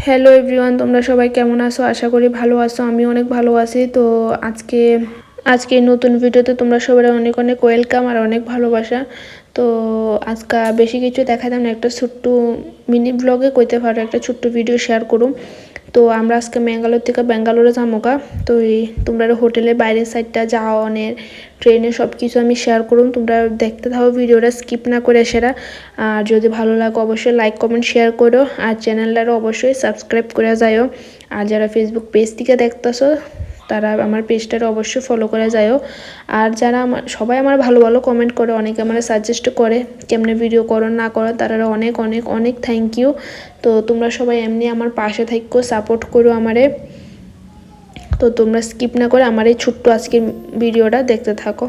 Hello everyone, তোমরা সবাই কেমন আছো? আশা করি ভালো আছো। আমি অনেক ভালো আছি। তো আজকে আজকে নতুন ভিডিওতে তোমরা সবাই অনেক অনেক ওয়েলকাম আর অনেক ভালোবাসা। তো আজকে বেশি কিছু দেখাতাম না, একটা ছোট্ট মিনি ব্লগে কইতে পারো, একটা ছোট্ট ভিডিও শেয়ার করুম। তো আমরা আজকে ম্যাঙ্গালোর থেকে ব্যাঙ্গালোরে যামোগা। তো এই তোমরা হোটেলের বাইরের সাইডটা যাওয়ানের ট্রেনে সব কিছু আমি শেয়ার করুম। তোমরা দেখতে থাকো ভিডিওটা, স্কিপ না করে সেরা। আর যদি ভালো লাগে অবশ্যই লাইক কমেন্ট শেয়ার করো, আর চ্যানেলটারও অবশ্যই সাবস্ক্রাইব করে যাও। আর যারা ফেসবুক পেজ থেকে দেখতেছো তারা আমার পেজটারও অবশ্যই ফলো করে যাও। আর যারা সবাই আমার ভালো ভালো কমেন্ট করে, অনেকে আমার সাজেস্ট করে কেমনে ভিডিও করো না করো, তারা অনেক অনেক অনেক থ্যাংক ইউ। তো তোমরা সবাই এমনি আমার পাশে থাকো, সাপোর্ট করো আমারে। তো তোমরা স্কিপ না করে আমার এই ছোট্ট আজকের ভিডিওটা দেখতে থাকো।